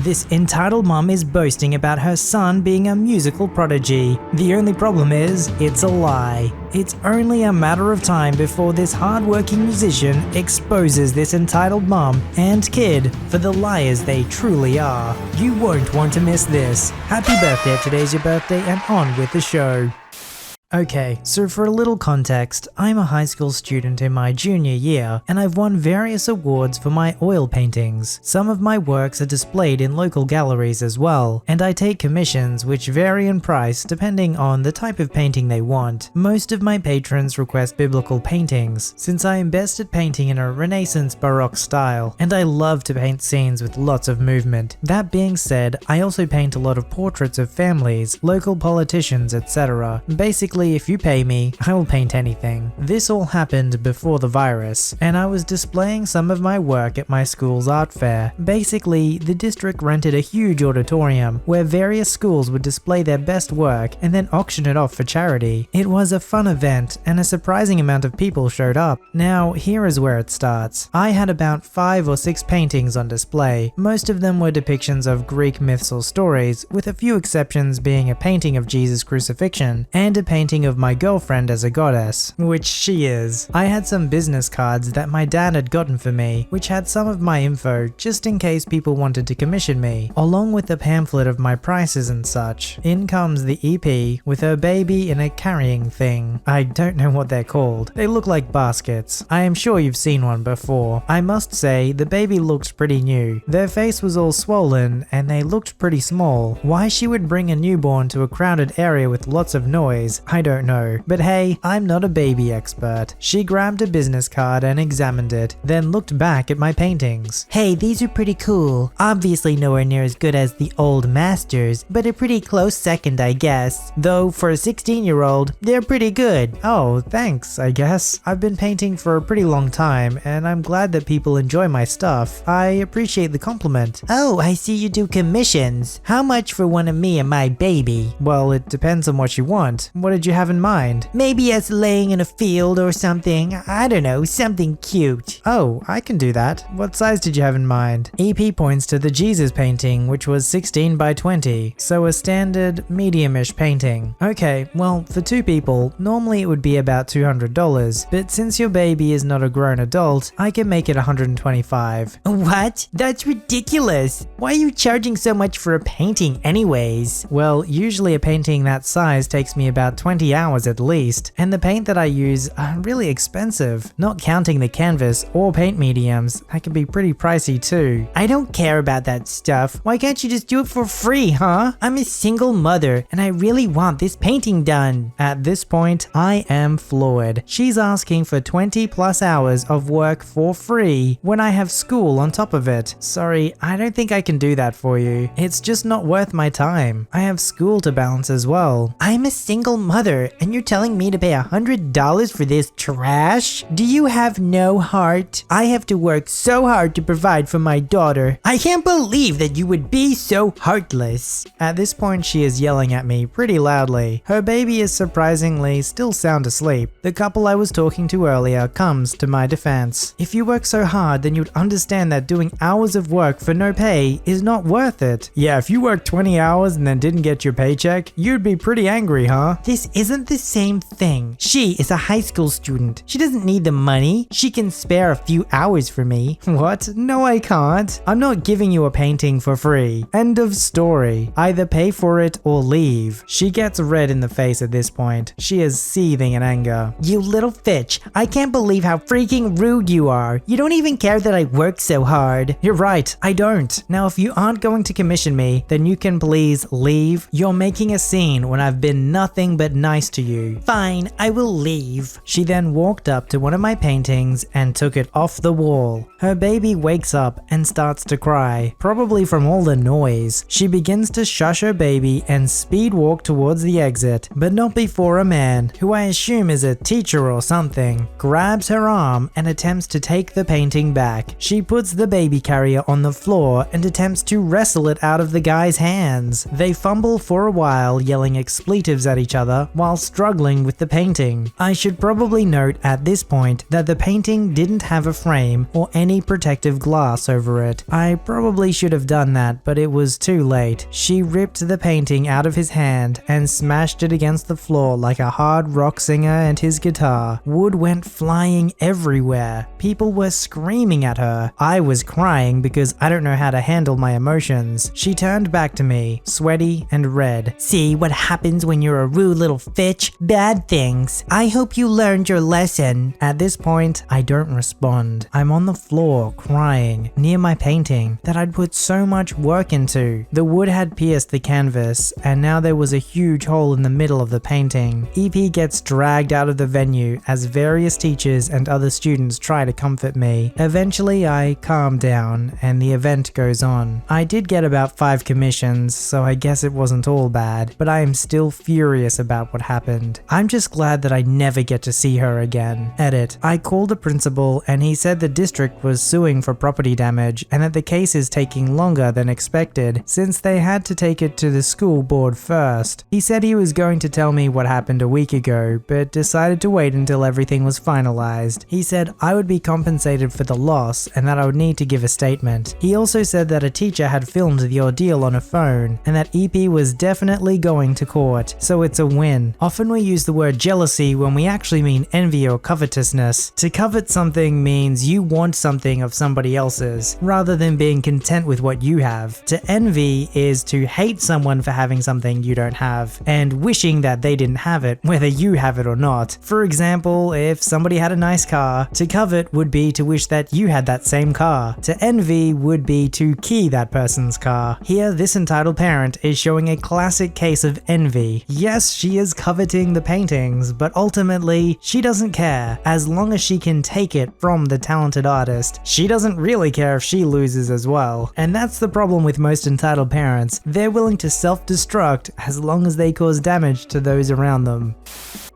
This entitled mom is boasting about her son being a musical prodigy. The only problem is, it's a lie. It's only a matter of time before this hardworking musician exposes this entitled mom and kid for the liars they truly are. You won't want to miss this. Happy birthday if today's your birthday, and on with the show. Okay, so for a little context, I'm a high school student in my junior year, and I've won various awards for my oil paintings. Some of my works are displayed in local galleries as well, and I take commissions which vary in price depending on the type of painting they want. Most of my patrons request biblical paintings, since I am best at painting in a Renaissance Baroque style, and I love to paint scenes with lots of movement. That being said, I also paint a lot of portraits of families, local politicians, etc. Basically, if you pay me, I will paint anything. This all happened before the virus, and I was displaying some of my work at my school's art fair. Basically, the district rented a huge auditorium where various schools would display their best work and then auction it off for charity. It was a fun event, and a surprising amount of people showed up. Now, here is where it starts. I had about 5 or 6 paintings on display. Most of them were depictions of Greek myths or stories, with a few exceptions being a painting of Jesus' crucifixion and a painting of my girlfriend as a goddess, which she is. I had some business cards that my dad had gotten for me, which had some of my info just in case people wanted to commission me, along with a pamphlet of my prices and such. In comes the EP with her baby in a carrying thing. I don't know what they're called. They look like baskets. I am sure you've seen one before. I must say, the baby looked pretty new. Their face was all swollen and they looked pretty small. Why she would bring a newborn to a crowded area with lots of noise, I don't know, but hey, I'm not a baby expert. She grabbed a business card and examined it, then looked back at my paintings. Hey, these are pretty cool. Obviously nowhere near as good as the old masters, but a pretty close second, I guess. Though for a 16-year-old, they're pretty good. Oh, thanks, I guess. I've been painting for a pretty long time, and I'm glad that people enjoy my stuff. I appreciate the compliment. Oh, I see you do commissions. How much for one of me and my baby? Well, it depends on what you want. What did you have in mind? Maybe us laying in a field or something. I don't know, something cute. Oh, I can do that. What size did you have in mind? EP points to the Jesus painting, which was 16 by 20, so a standard medium-ish painting. Okay, well, for 2 people, normally it would be about $200, but since your baby is not a grown adult, I can make it $125. What? That's ridiculous. Why are you charging so much for a painting anyways? Well, usually a painting that size takes me about 20 hours at least, and the paint that I use are really expensive, not counting the canvas or paint mediums. That can be pretty pricey too. I don't care about that stuff. Why can't you just do it for free, huh? I'm a single mother and I really want this painting done. At this point, I am floored. She's asking for 20 plus hours of work for free when I have school on top of it. Sorry, I don't think I can do that for you. It's just not worth my time. I have school to balance as well. I'm a single mother and you're telling me to pay $100 for this trash? Do you have no heart? I have to work so hard to provide for my daughter. I can't believe that you would be so heartless. At this point, she is yelling at me pretty loudly. Her baby is surprisingly still sound asleep. The couple I was talking to earlier comes to my defense. If you work so hard, then you'd understand that doing hours of work for no pay is not worth it. Yeah, if you worked 20 hours and then didn't get your paycheck, you'd be pretty angry, huh? This isn't the same thing. She is a high school student. She doesn't need the money. She can spare a few hours for me. What? No, I can't. I'm not giving you a painting for free. End of story. Either pay for it or leave. She gets red in the face at this point. She is seething in anger. You little fitch. I can't believe how freaking rude you are. You don't even care that I work so hard. You're right. I don't. Now, if you aren't going to commission me, then you can please leave. You're making a scene when I've been nothing but nice to you. Fine, I will leave. She then walked up to one of my paintings and took it off the wall. Her baby wakes up and starts to cry, probably from all the noise. She begins to shush her baby and speed walk towards the exit, but not before a man, who I assume is a teacher or something, grabs her arm and attempts to take the painting back. She puts the baby carrier on the floor and attempts to wrestle it out of the guy's hands. They fumble for a while, yelling expletives at each other up while struggling with the painting. I should probably note at this point that the painting didn't have a frame or any protective glass over it. I probably should have done that, but it was too late. She ripped the painting out of his hand and smashed it against the floor like a hard rock singer and his guitar. Wood went flying everywhere. People were screaming at her. I was crying because I don't know how to handle my emotions. She turned back to me, sweaty and red. "See what happens when you're a rude little fitch? Bad things. I hope you learned your lesson." At this point, I don't respond. I'm on the floor crying near my painting that I'd put so much work into. The wood had pierced the canvas and now there was a huge hole in the middle of the painting. EP gets dragged out of the venue as various teachers and other students try to comfort me. Eventually I calm down and the event goes on. I did get about 5 commissions, so I guess it wasn't all bad, but I am still furious about what happened. I'm just glad that I never get to see her again. Edit. I called the principal and he said the district was suing for property damage and that the case is taking longer than expected since they had to take it to the school board first. He said he was going to tell me what happened a week ago, but decided to wait until everything was finalized. He said I would be compensated for the loss and that I would need to give a statement. He also said that a teacher had filmed the ordeal on a phone and that EP was definitely going to court, so it's a win. Often we use the word jealousy when we actually mean envy or covetousness. To covet something means you want something of somebody else's, rather than being content with what you have. To envy is to hate someone for having something you don't have, and wishing that they didn't have it, whether you have it or not. For example, if somebody had a nice car, to covet would be to wish that you had that same car. To envy would be to key that person's car. Here, this entitled parent is showing a classic case of envy. Yes, she is coveting the paintings, but ultimately, she doesn't care. As long as she can take it from the talented artist, she doesn't really care if she loses as well. And that's the problem with most entitled parents. They're willing to self-destruct as long as they cause damage to those around them.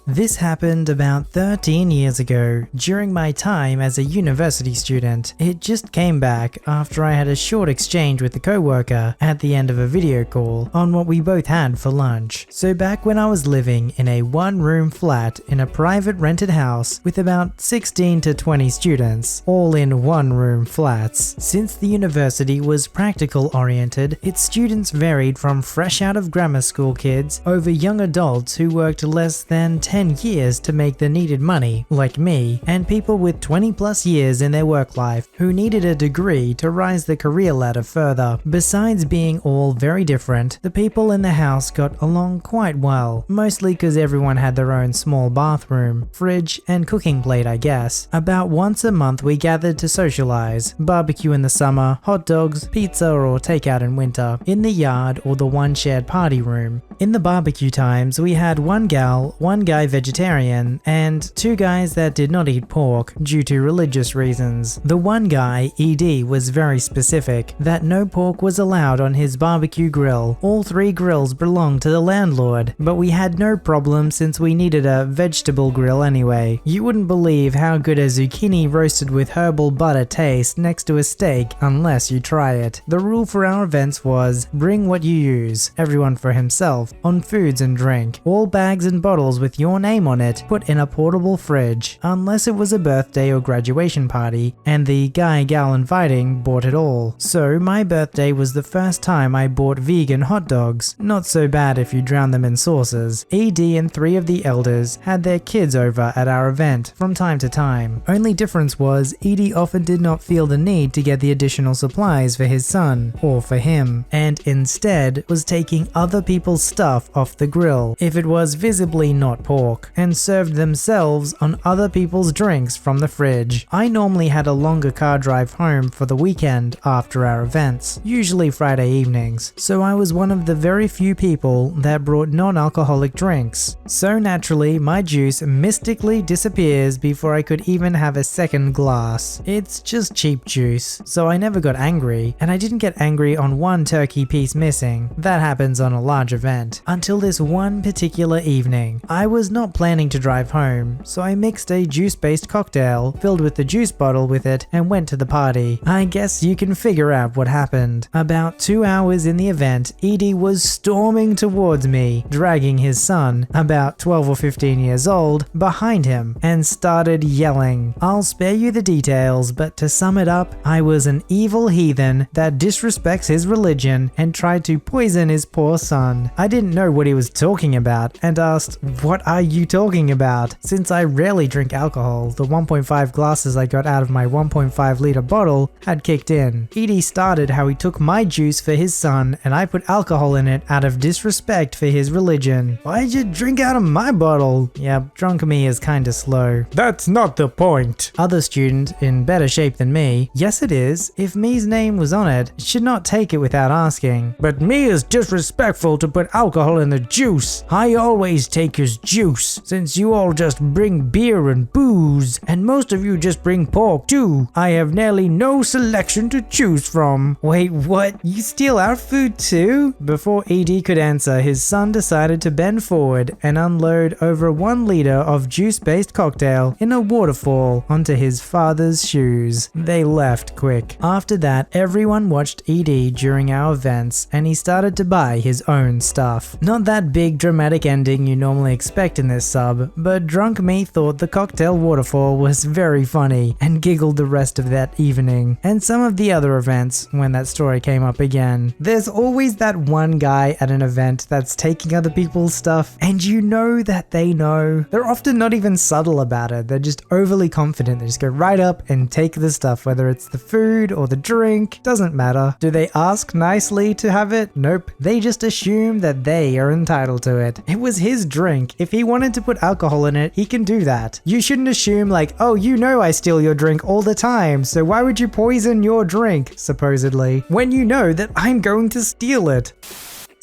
This happened about 13 years ago, during my time as a university student. It just came back after I had a short exchange with a coworker at the end of a video call on what we both had for lunch. So back when I was living in a one-room flat in a private rented house with about 16 to 20 students, all in one-room flats. Since the university was practical-oriented, its students varied from fresh out of grammar school kids over young adults who worked less than 10 years to make the needed money, like me, and people with 20 plus years in their work life who needed a degree to rise the career ladder further. Besides being all very different, the people in the house got along quite well, mostly because everyone had their own small bathroom, fridge, and cooking plate, I guess. About once a month we gathered to socialize, barbecue in the summer, hot dogs, pizza or takeout in winter, in the yard or the one shared party room. In the barbecue times, we had one gal, one guy vegetarian, and 2 guys that did not eat pork due to religious reasons. The one guy, ED, was very specific that no pork was allowed on his barbecue grill. All 3 grills belonged to the landlord, but we had no problem since we needed a vegetable grill anyway. You wouldn't believe how good a zucchini roasted with herbal butter tastes next to a steak unless you try it. The rule for our events was bring what you use, everyone for himself, on foods and drink. All bags and bottles with your name on it put in a portable fridge, unless it was a birthday or graduation party, and the guy-gal inviting bought it all. So my birthday was the first time I bought vegan hot dogs. Not so bad if you drown them in sauces. ED and 3 of the elders had their kids over at our event from time to time. Only difference was ED often did not feel the need to get the additional supplies for his son, or for him, and instead was taking other people's stuff off the grill if it was visibly not pork, and served themselves on other people's drinks from the fridge. I normally had a longer car drive home for the weekend after our events, usually Friday evenings, so I was one of the very few people that brought non-alcoholic drinks. So naturally, my juice mystically disappears before I could even have a second glass. It's just cheap juice, so I never got angry, and I didn't get angry on one turkey piece missing. That happens on a large event. Until this one particular evening. I was not planning to drive home, so I mixed a juice-based cocktail, filled with the juice bottle with it, and went to the party. I guess you can figure out what happened. About 2 hours in the event, Edie was storming towards me, dragging his son, about 12 or 15 years old, behind him, and started yelling. I'll spare you the details, but to sum it up, I was an evil heathen that disrespects his religion and tried to poison his poor son. I didn't know what he was talking about and asked, "What are you talking about?" Since I rarely drink alcohol, the 1.5 glasses I got out of my 1.5 liter bottle had kicked in. Edie started how he took my juice for his son and I put alcohol in it out of disrespect for his religion. "Why'd you drink out of my bottle?" Yep, drunk me is kinda slow. "That's not the point." Other student, in better shape than me, "Yes it is. If me's name was on it, it should not take it without asking." "But me is disrespectful to put alcohol in the juice. I always take his juice, since you all just bring beer and booze, and most of you just bring pork too. I have nearly no selection to choose from." Wait, what? You steal our food too? Before Edie could answer, his son decided to bend forward and unload over 1 liter of juice-based cocktail in a waterfall onto his father's shoes. They left quick. After that, everyone watched Edie during our events and he started to buy his own stuff. Not that big dramatic ending you normally expect in this sub, but drunk me thought the cocktail waterfall was very funny and giggled the rest of that evening. And some of the other events when that story came up again. There's always that one guy at an event that's taking other people's stuff and you know that they know. They're often not even subtle about it. They're just overly confident. They just go right up and take the stuff, whether it's the food or the drink, doesn't matter. Do they ask nicely to have it? Nope. They just assume that they are entitled to it. It was his drink. If he wanted to put alcohol in it, he can do that. You shouldn't assume like, "Oh, you know I steal your drink all the time, so why would you poison your drink?" supposedly, when you know that I'm going to steal it.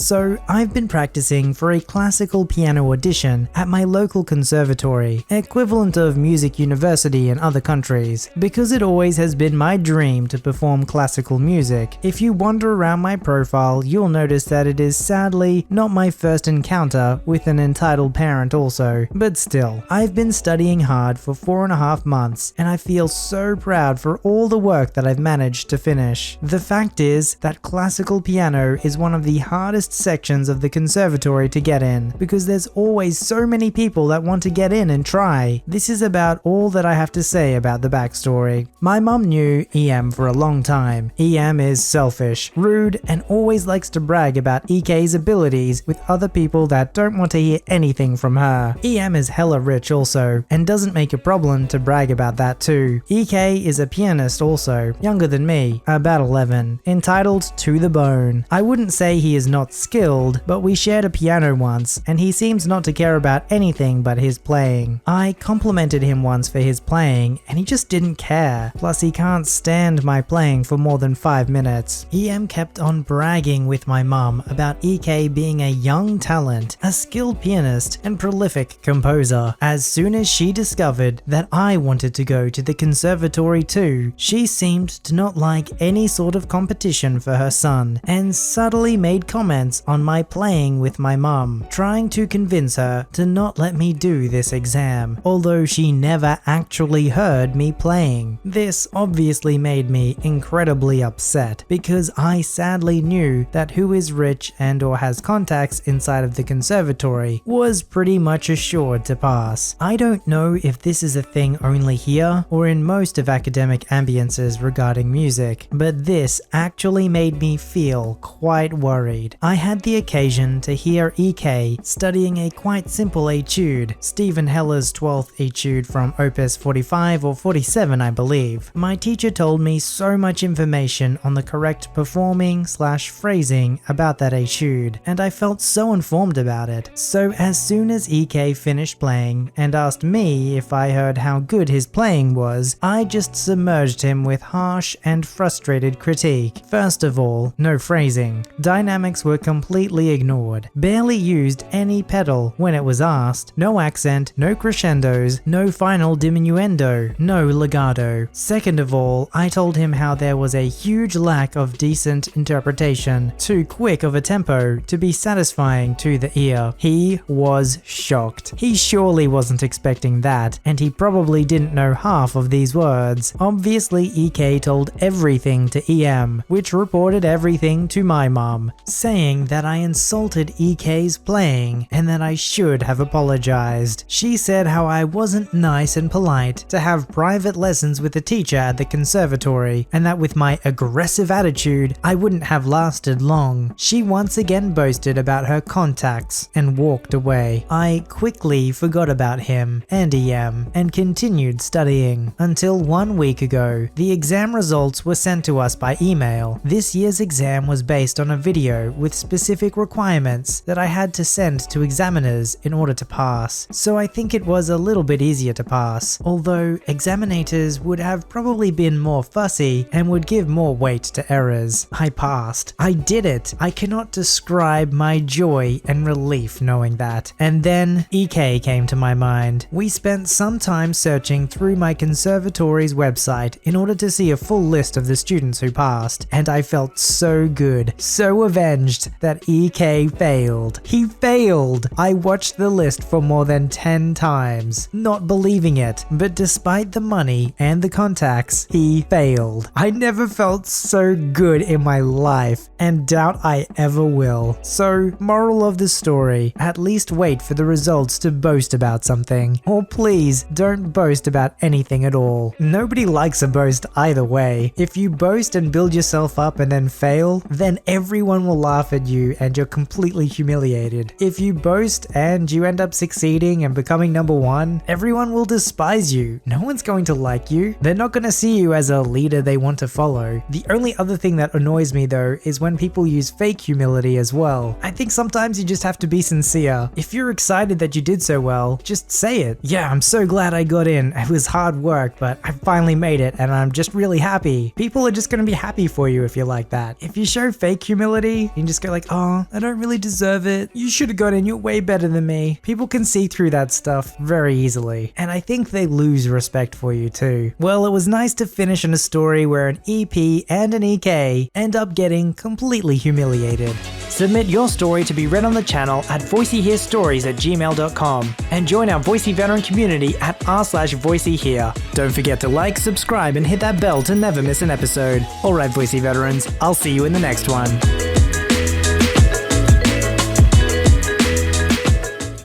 So I've been practicing for a classical piano audition at my local conservatory, equivalent of music university in other countries, because it always has been my dream to perform classical music. If you wander around my profile, you'll notice that it is sadly not my first encounter with an entitled parent also, but still, I've been studying hard for 4.5 months and I feel so proud for all the work that I've managed to finish. The fact is that classical piano is one of the hardest sections of the conservatory to get in, because there's always so many people that want to get in and try. This is about all that I have to say about the backstory. My mum knew EM for a long time. EM is selfish, rude, and always likes to brag about EK's abilities with other people that don't want to hear anything from her. EM is hella rich also, and doesn't make a problem to brag about that too. EK is a pianist also, younger than me, about 11, entitled to the bone. I wouldn't say he is not skilled, but we shared a piano once, and he seems not to care about anything but his playing. I complimented him once for his playing, and he just didn't care. Plus he can't stand my playing for more than 5 minutes. EM kept on bragging with my mum about EK being a young talent, a skilled pianist, and prolific composer. As soon as she discovered that I wanted to go to the conservatory too, she seemed to not like any sort of competition for her son, and subtly made comments on my playing with my mum, trying to convince her to not let me do this exam, although she never actually heard me playing. This obviously made me incredibly upset, because I sadly knew that who is rich and or has contacts inside of the conservatory was pretty much assured to pass. I don't know if this is a thing only here or in most of academic ambiences regarding music, but this actually made me feel quite worried. I had the occasion to hear EK studying a quite simple etude, Stephen Heller's 12th etude from Opus 45 or 47 I believe. My teacher told me so much information on the correct performing/phrasing about that etude, and I felt so informed about it. So as soon as EK finished playing and asked me if I heard how good his playing was, I just submerged him with harsh and frustrated critique. First of all, no phrasing. Dynamics were completely ignored. Barely used any pedal when it was asked. No accent, no crescendos, no final diminuendo, no legato. Second of all, I told him how there was a huge lack of decent interpretation, too quick of a tempo to be satisfying to the ear. He was shocked. He surely wasn't expecting that, and he probably didn't know half of these words. Obviously, EK told everything to EM, which reported everything to my mom, saying that I insulted EK's playing and that I should have apologized. She said how I wasn't nice and polite to have private lessons with a teacher at the conservatory, and that with my aggressive attitude, I wouldn't have lasted long. She once again boasted about her contacts and walked away. I quickly forgot about him and EM and continued studying until 1 week ago. The exam results were sent to us by email. This year's exam was based on a video with specific requirements that I had to send to examiners in order to pass, so I think it was a little bit easier to pass, although examinators would have probably been more fussy and would give more weight to errors. I passed. I did it. I cannot describe my joy and relief knowing that. And then EK came to my mind. We spent some time searching through my conservatory's website in order to see a full list of the students who passed, and I felt so good, so avenged that EK failed. He failed! I watched the list for more than 10 times, not believing it, but despite the money and the contacts, he failed. I never felt so good in my life, and doubt I ever will. So, moral of the story, at least wait for the results to boast about something. Or please, don't boast about anything at all. Nobody likes a boast either way. If you boast and build yourself up and then fail, then everyone will laugh at you and you're completely humiliated. If you boast and you end up succeeding and becoming number one, everyone will despise you. No one's going to like you. They're not going to see you as a leader they want to follow. The only other thing that annoys me though is when people use fake humility as well. I think sometimes you just have to be sincere. If you're excited that you did so well, just say it. Yeah, I'm so glad I got in. It was hard work, but I finally made it and I'm just really happy. People are just going to be happy for you if you're like that. If you show fake humility, you just go like, oh, I don't really deserve it. You should have got in. You're way better than me. People can see through that stuff very easily. And I think they lose respect for you too. Well, it was nice to finish on a story where an EP and an EK end up getting completely humiliated. Submit your story to be read on the channel at voiceyherestories@gmail.com and join our Voicey veteran community at r/VoiceyHere. Don't forget to like, subscribe, and hit that bell to never miss an episode. Alright, Voicey veterans, I'll see you in the next one.